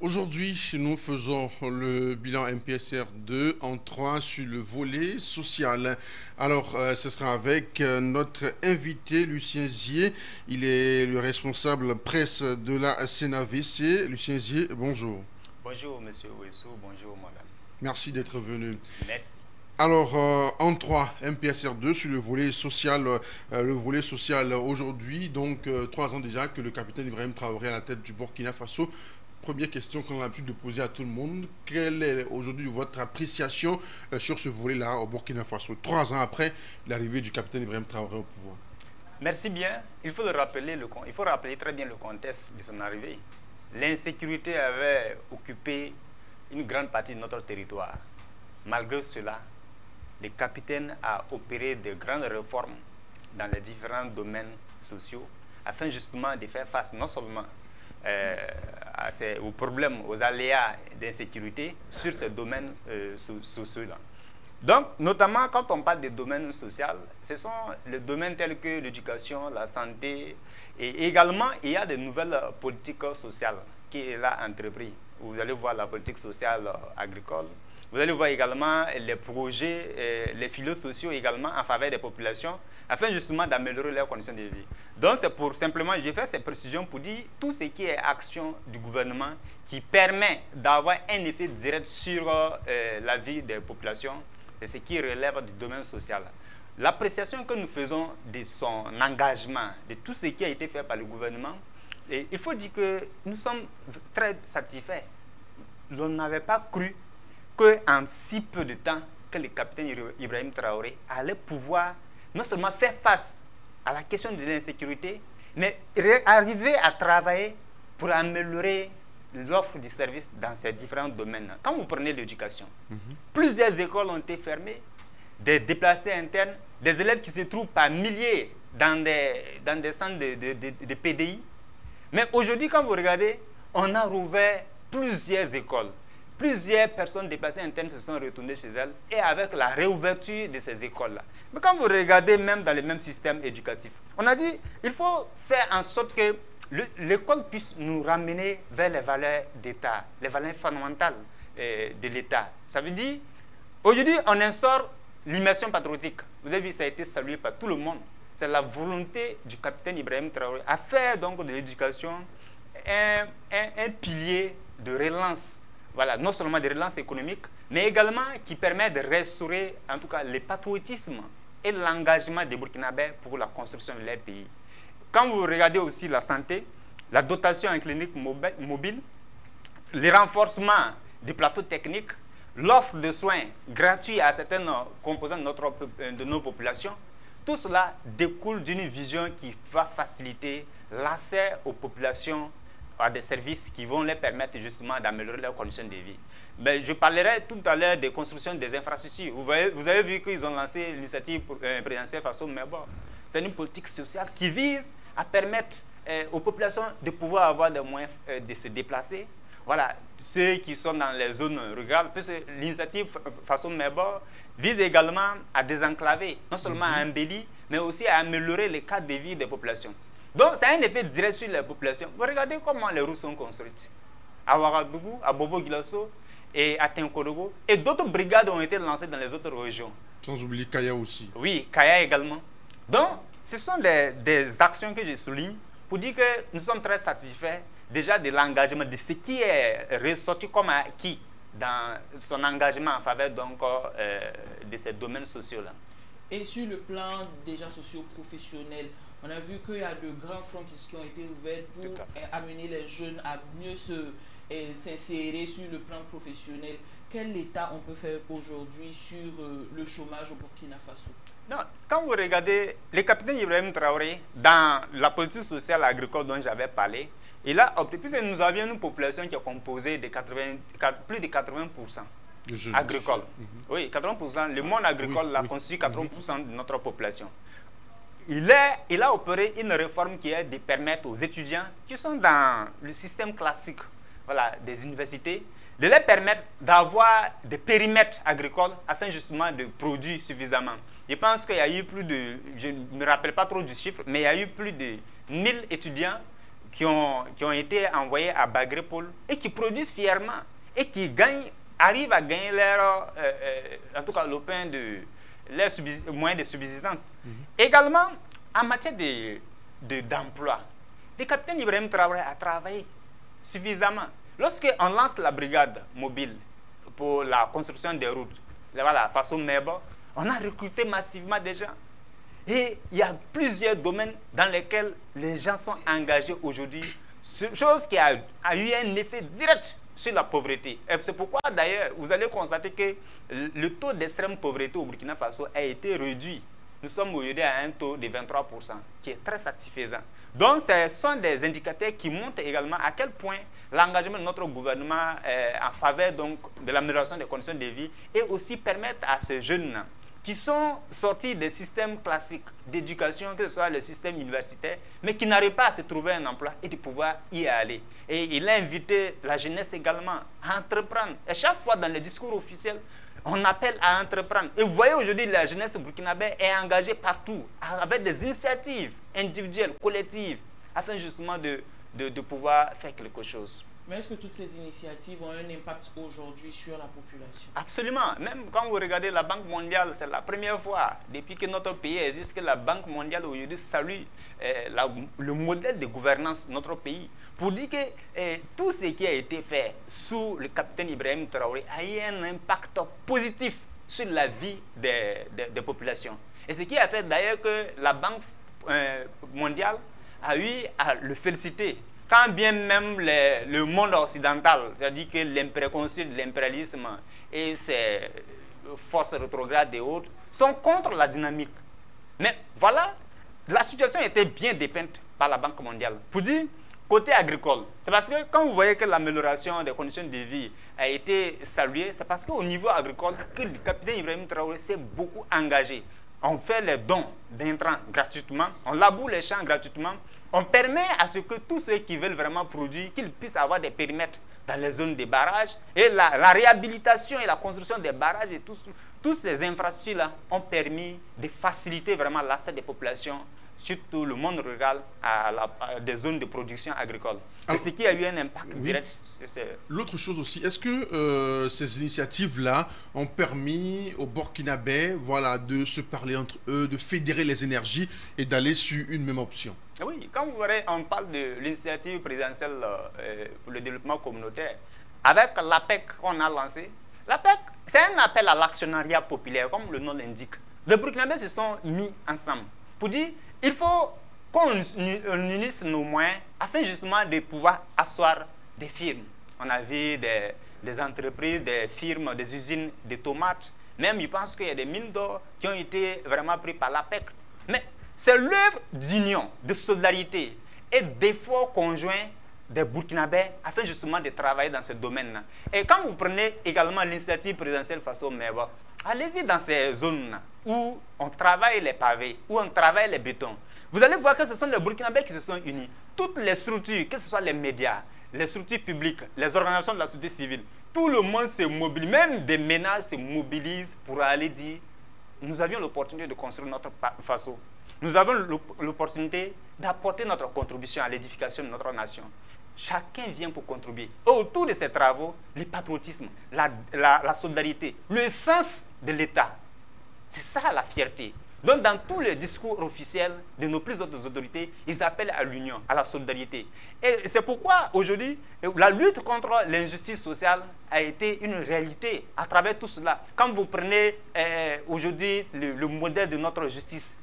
Aujourd'hui, nous faisons le bilan MPSR 2 en 3 sur le volet social. Alors, ce sera avec notre invité, Lucien Zier. Il est le responsable presse de la CNAVC. Lucien Zier, bonjour. Bonjour, monsieur Ouessou. Bonjour, madame. Merci d'être venu. Merci. Alors, en 3, MPSR 2 sur le volet social. Aujourd'hui, donc 3 ans déjà que le capitaine Ibrahim Traoré à la tête du Burkina Faso. Première question qu'on a l'habitude de poser à tout le monde. Quelle est aujourd'hui votre appréciation sur ce volet-là au Burkina Faso, 3 ans après l'arrivée du capitaine Ibrahim Traoré au pouvoir? Merci bien. Il faut rappeler très bien le contexte de son arrivée. L'insécurité avait occupé une grande partie de notre territoire. Malgré cela, le capitaine a opéré de grandes réformes dans les différents domaines sociaux afin justement de faire face non seulement aux problèmes, aux aléas d'insécurité sur ces domaines sociaux-là. Donc, notamment quand on parle des domaines sociaux, ce sont les domaines tels que l'éducation, la santé, et également il y a de nouvelles politiques sociales qui est là entreprises. Vous allez voir la politique sociale agricole. Vous allez voir également les projets, les filets sociaux également en faveur des populations, afin justement d'améliorer leurs conditions de vie. Donc c'est pour simplement, j'ai fait ces précisions pour dire tout ce qui est action du gouvernement qui permet d'avoir un effet direct sur la vie des populations, et ce qui relève du domaine social. L'appréciation que nous faisons de son engagement, de tout ce qui a été fait par le gouvernement, et il faut dire que nous sommes très satisfaits. On n'avait pas cru qu'en si peu de temps, que le capitaine Ibrahim Traoré allait pouvoir non seulement faire face à la question de l'insécurité, mais arriver à travailler pour améliorer l'offre de services dans ces différents domaines. Quand vous prenez l'éducation, plusieurs écoles ont été fermées, des déplacés internes, des élèves qui se trouvent par milliers dans des centres de PDI. Mais aujourd'hui, quand vous regardez, on a rouvert plusieurs écoles. Plusieurs personnes déplacées internes se sont retournées chez elles et avec la réouverture de ces écoles-là. Mais quand vous regardez même dans le même système éducatif, on a dit qu'il faut faire en sorte que l'école puisse nous ramener vers les valeurs d'État, les valeurs fondamentales de l'État. Ça veut dire, aujourd'hui, on instaure l'immersion patriotique. Vous avez vu, ça a été salué par tout le monde. C'est la volonté du capitaine Ibrahim Traoré à faire donc de l'éducation un pilier de relance. Voilà, non seulement de relance économique, mais également qui permet de restaurer, en tout cas, le patriotisme et l'engagement des Burkinabés pour la construction de leur pays. Quand vous regardez aussi la santé, la dotation en clinique mobile, le renforcement des plateaux techniques, l'offre de soins gratuits à certaines composantes de nos populations, tout cela découle d'une vision qui va faciliter l'accès aux populations à des services qui vont leur permettre justement d'améliorer leurs conditions de vie. Mais je parlerai tout à l'heure des constructions des infrastructures. Vous avez vu qu'ils ont lancé l'initiative présidentielle Faso Mebo. C'est une politique sociale qui vise à permettre aux populations de pouvoir avoir des moyens de se déplacer. Voilà, ceux qui sont dans les zones rurales, puisque l'initiative Faso Mebo vise également à désenclaver, non seulement à embellir, mais aussi à améliorer le cadre de vie des populations. Donc, ça a un effet direct sur les populations. Vous regardez comment les routes sont construites. À Ouagadougou, à Bobo-Guilasso et à Tinkodogo. Et d'autres brigades ont été lancées dans les autres régions. Sans oublier Kaya aussi. Oui, Kaya également. Donc, ce sont des actions que je souligne pour dire que nous sommes très satisfaits déjà de l'engagement, de ce qui est ressorti comme acquis dans son engagement en faveur donc, de ces domaines sociaux-là. Et sur le plan déjà socio-professionnel, on a vu qu'il y a de grands fronts qui ont été ouverts pour amener les jeunes à mieux s'insérer sur le plan professionnel. Quel état on peut faire aujourd'hui sur le chômage au Burkina Faso? Non, quand vous regardez le capitaine Ibrahim Traoré, dans la politique sociale agricole dont j'avais parlé, il a opté, puisque nous avions une population qui est composée de plus de 80% agricole. Oui, 80%, le monde agricole l'a constitue 80% de notre population. Il a opéré une réforme qui est de permettre aux étudiants qui sont dans le système classique, voilà, des universités, de les permettre d'avoir des périmètres agricoles afin justement de produire suffisamment. Je pense qu'il y a eu plus de, je ne me rappelle pas trop du chiffre, mais il y a eu plus de 1000 étudiants qui ont été envoyés à Bagrépol et qui produisent fièrement et qui arrivent à gagner leur, en tout cas le pain de leurs moyens de subsistance. Également, en matière d'emploi, le capitaine Ibrahim Traoré a travaillé suffisamment. Lorsqu'on lance la brigade mobile pour la construction des routes, voilà, façon Meba, on a recruté massivement des gens. Et il y a plusieurs domaines dans lesquels les gens sont engagés aujourd'hui, chose qui a eu un effet direct sur la pauvreté. C'est pourquoi d'ailleurs, vous allez constater que le taux d'extrême pauvreté au Burkina Faso a été réduit. Nous sommes aujourd'hui à un taux de 23%, qui est très satisfaisant. Donc, ce sont des indicateurs qui montrent également à quel point l'engagement de notre gouvernement en faveur donc, de l'amélioration des conditions de vie et aussi permettre à ces jeunes qui sont sortis des systèmes classiques d'éducation, que ce soit le système universitaire, mais qui n'arrivent pas à se trouver un emploi et de pouvoir y aller. Et il a invité la jeunesse également à entreprendre. Et chaque fois dans les discours officiels, on appelle à entreprendre. Et vous voyez aujourd'hui, la jeunesse burkinabé est engagée partout, avec des initiatives individuelles, collectives, afin justement de pouvoir faire quelque chose. Mais est-ce que toutes ces initiatives ont un impact aujourd'hui sur la population? Absolument. Même quand vous regardez la Banque mondiale, c'est la première fois depuis que notre pays existe que la Banque mondiale aujourd'hui salue le modèle de gouvernance de notre pays pour dire que tout ce qui a été fait sous le capitaine Ibrahim Traoré a eu un impact positif sur la vie des populations. Et ce qui a fait d'ailleurs que la Banque mondiale a eu à le féliciter. Quand bien même le monde occidental, c'est-à-dire que l'impréconçu, l'impérialisme et ses forces rétrogrades et autres, sont contre la dynamique. Mais voilà, la situation était bien dépeinte par la Banque mondiale. Pour dire, côté agricole, c'est parce que quand vous voyez que l'amélioration des conditions de vie a été saluée, c'est parce qu'au niveau agricole, que le capitaine Ibrahim Traoré s'est beaucoup engagé. On fait les dons d'intrants gratuitement, on laboure les champs gratuitement, on permet à ce que tous ceux qui veulent vraiment produire, qu'ils puissent avoir des périmètres dans les zones de barrages. Et la réhabilitation et la construction des barrages et toutes ces infrastructures-là ont permis de faciliter vraiment l'accès des populations, surtout le monde rural, à des zones de production agricole. Alors, et ce qui a eu un impact direct. L'autre chose aussi, est-ce que ces initiatives-là ont permis aux Burkinabés de se parler entre eux, de fédérer les énergies et d'aller sur une même option? Oui, quand vous verrez, on parle de l'initiative présidentielle pour le développement communautaire. Avec l'APEC qu'on a lancé, l'APEC, c'est un appel à l'actionnariat populaire, comme le nom l'indique. Les Burkinabés se sont mis ensemble pour dire il faut qu'on unisse nos moyens afin justement de pouvoir asseoir des firmes. On a vu des entreprises, des firmes, des usines de tomates. Même, je pense qu'il y a des mines d'or qui ont été vraiment prises par l'APEC. Mais c'est l'œuvre d'union, de solidarité et d'efforts conjoints des Burkinabés afin justement de travailler dans ce domaine-là. Et quand vous prenez également l'initiative présidentielle face au Meba, allez-y dans ces zones où on travaille les pavés, où on travaille les bétons. Vous allez voir que ce sont les Burkinabés qui se sont unis. Toutes les structures, que ce soit les médias, les structures publiques, les organisations de la société civile, tout le monde se mobilise, même des ménages se mobilisent pour aller dire nous avions l'opportunité de construire notre Faso. Nous avons l'opportunité d'apporter notre contribution à l'édification de notre nation. Chacun vient pour contribuer. Autour de ces travaux, le patriotisme, la solidarité, le sens de l'État. C'est ça la fierté. Donc dans tous les discours officiels de nos plus hautes autorités, ils appellent à l'union, à la solidarité. Et c'est pourquoi aujourd'hui, la lutte contre l'injustice sociale a été une réalité à travers tout cela. Quand vous prenez aujourd'hui le modèle de notre justice,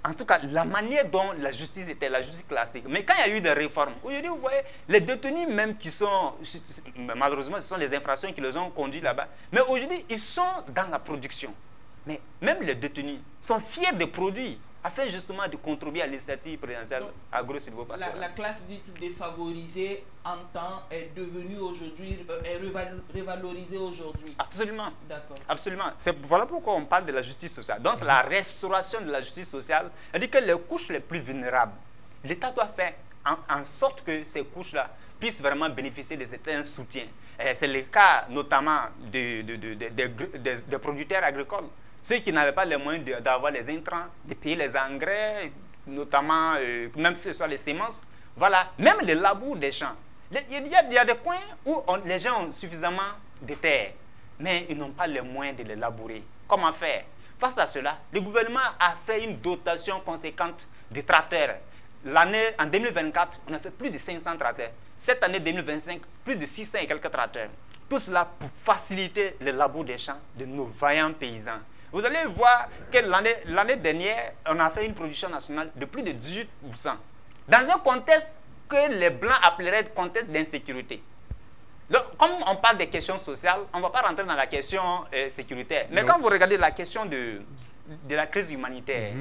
en tout cas, la manière dont la justice était, la justice classique. Mais quand il y a eu des réformes, aujourd'hui, vous voyez, les détenus même qui sont, malheureusement, ce sont les infractions qui les ont conduits là-bas. Mais aujourd'hui, ils sont dans la production. Mais même les détenus sont fiers de produire afin justement de contribuer à l'initiative présidentielle agro-silvopastorale. La classe dite défavorisée en temps est devenue aujourd'hui, est revalorisée aujourd'hui. Absolument. D'accord. Absolument. Voilà pourquoi on parle de la justice sociale. Donc, c'est la restauration de la justice sociale. C'est-à-dire que les couches les plus vulnérables, l'État doit faire en sorte que ces couches-là puissent vraiment bénéficier de certains soutiens. C'est le cas notamment des producteurs agricoles. Ceux qui n'avaient pas les moyens d'avoir les intrants, de payer les engrais, notamment, même si ce soit les semences. Voilà, même le labour des champs. Il y a des coins où les gens ont suffisamment de terre, mais ils n'ont pas les moyens de les labourer. Comment faire? Face à cela, le gouvernement a fait une dotation conséquente de tracteurs. En 2024, on a fait plus de 500 tracteurs. Cette année 2025, plus de 600 et quelques tracteurs. Tout cela pour faciliter le labour des champs de nos vaillants paysans. Vous allez voir que l'année dernière, on a fait une production nationale de plus de 18%. Dans un contexte que les Blancs appelleraient contexte d'insécurité. Donc, comme on parle des questions sociales, on ne va pas rentrer dans la question sécuritaire. Mais quand vous regardez la question de la crise humanitaire,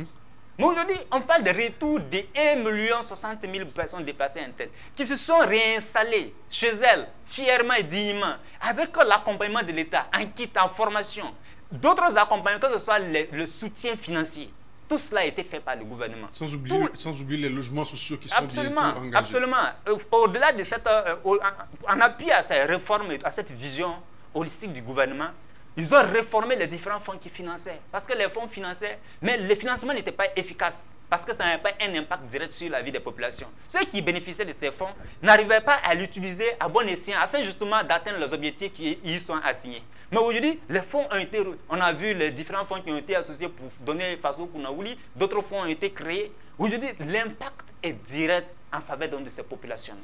mais aujourd'hui, on parle de retour de 1 60 000 personnes déplacées internes qui se sont réinstallées chez elles, fièrement et dignement, avec l'accompagnement de l'État, en kit, en formation. D'autres accompagnements, que ce soit le soutien financier. Tout cela a été fait par le gouvernement. Sans oublier les logements sociaux qui sont bientôt engagés. Absolument. Au-delà de cette... en appui à ces réformes, à cette vision holistique du gouvernement, ils ont réformé les différents fonds qui finançaient. Parce que les fonds finançaient, mais le financement n'était pas efficace. Parce que ça n'avait pas un impact direct sur la vie des populations. Ceux qui bénéficiaient de ces fonds n'arrivaient pas à l'utiliser à bon escient afin justement d'atteindre les objectifs qui y sont assignés. Mais aujourd'hui, les fonds ont été... On a vu les différents fonds qui ont été associés pour donner face au Kounaouli. D'autres fonds ont été créés. Aujourd'hui, l'impact est direct en faveur de ces populations.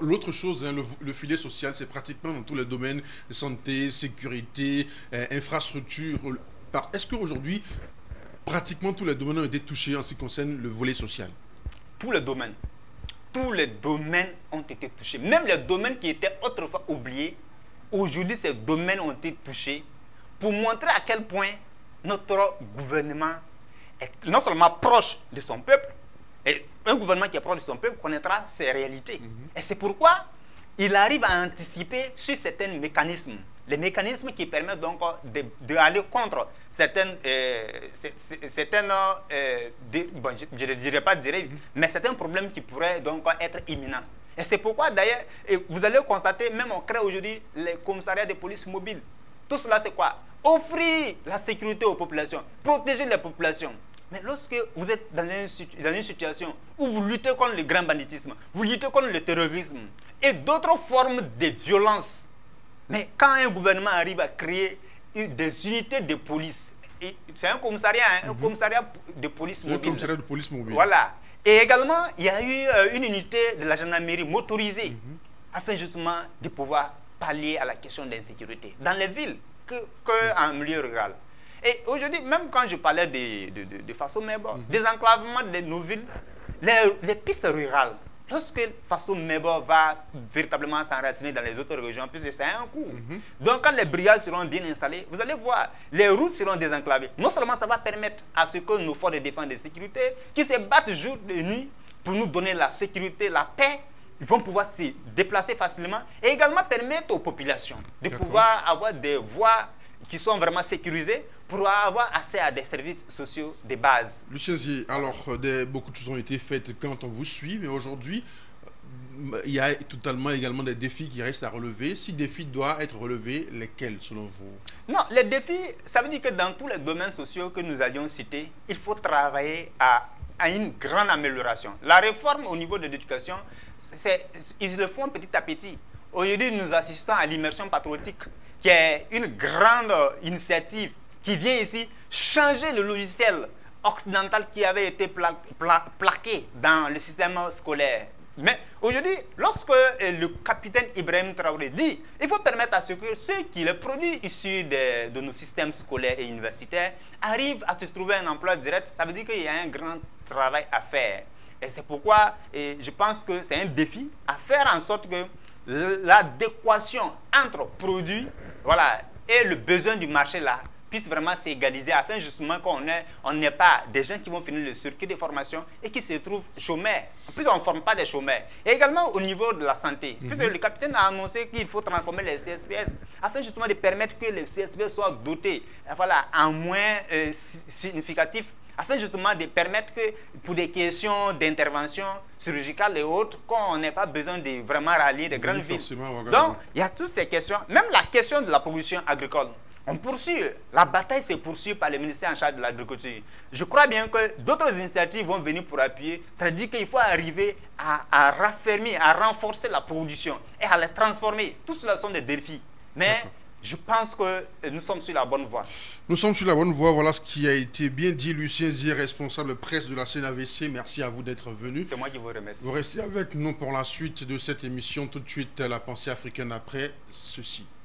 L'autre chose, hein, le filet social, c'est pratiquement dans tous les domaines, santé, sécurité, infrastructure. Est-ce qu'aujourd'hui, pratiquement tous les domaines ont été touchés en ce qui concerne le volet social? Tous les domaines ont été touchés. Même les domaines qui étaient autrefois oubliés, aujourd'hui, ces domaines ont été touchés pour montrer à quel point notre gouvernement est non seulement proche de son peuple, et un gouvernement qui est proche de son peuple connaîtra ses réalités. Et c'est pourquoi il arrive à anticiper sur certains mécanismes. Les mécanismes qui permettent donc d'aller contre certaines, bon, je ne dirais pas dérives, mais certains problèmes qui pourraient donc être imminents. Et c'est pourquoi d'ailleurs, vous allez constater, même on crée aujourd'hui les commissariats de police mobile. Tout cela c'est quoi? Offrir la sécurité aux populations, protéger les populations. Mais lorsque vous êtes dans une situation où vous luttez contre le grand banditisme, vous luttez contre le terrorisme et d'autres formes de violence, mais quand un gouvernement arrive à créer des unités de police, c'est un commissariat, un commissariat de police mobile. Un commissariat de police mobile. Voilà. Et également, il y a eu une unité de la gendarmerie motorisée afin justement de pouvoir pallier à la question de l'insécurité dans les villes qu'en milieu rural. Et aujourd'hui, même quand je parlais de Faso Mebo, désenclavement de nos villes, les pistes rurales, lorsque Faso Mebo va véritablement s'enraciner dans les autres régions, puisque c'est un coût. Donc quand les brigades seront bien installées, vous allez voir, les routes seront désenclavées. Non seulement ça va permettre à ce que nos forces de défense et de sécurité, qui se battent jour et nuit pour nous donner la sécurité, la paix, ils vont pouvoir se déplacer facilement et également permettre aux populations de pouvoir avoir des voies qui sont vraiment sécurisées pour avoir accès à des services sociaux de base. Lucien Zié, alors beaucoup de choses ont été faites quand on vous suit, mais aujourd'hui, il y a totalement également des défis qui restent à relever. Si défis doivent être relevés, lesquels selon vous? Non, les défis, ça veut dire que dans tous les domaines sociaux que nous avions cités, il faut travailler à une grande amélioration. La réforme au niveau de l'éducation, ils le font petit à petit. Aujourd'hui, nous assistons à l'immersion patriotique, qui est une grande initiative qui vient ici changer le logiciel occidental qui avait été plaqué dans le système scolaire. Mais aujourd'hui, lorsque le capitaine Ibrahim Traoré dit il faut permettre à ce que ceux qui les produits issus de nos systèmes scolaires et universitaires arrivent à se trouver un emploi direct, ça veut dire qu'il y a un grand travail à faire. Et c'est pourquoi je pense que c'est un défi à faire en sorte que l'adéquation entre produits et le besoin du marché là puisse vraiment s'égaliser afin justement qu'on n'ait pas des gens qui vont finir le circuit de formation et qui se trouvent chômeurs. En plus, on ne forme pas des chômeurs. Et également au niveau de la santé, puisque le capitaine a annoncé qu'il faut transformer les CSPS afin justement de permettre que les CSPS soient dotés en moins significatif, afin justement de permettre que pour des questions d'intervention chirurgicale et autres, qu'on n'ait pas besoin de vraiment rallier de grandes villes. Donc, il y a toutes ces questions, même la question de la production agricole. On poursuit, la bataille se poursuit par le ministère en charge de l'agriculture. Je crois bien que d'autres initiatives vont venir pour appuyer. Ça veut dire qu'il faut arriver à raffermir, à renforcer la production et à la transformer. Tout cela sont des défis. Mais je pense que nous sommes sur la bonne voie. Nous sommes sur la bonne voie. Voilà ce qui a été bien dit. Lucien Zier, responsable presse de la CNAVC. Merci à vous d'être venu. C'est moi qui vous remercie. Vous restez avec nous pour la suite de cette émission. Tout de suite, la pensée africaine après ceci.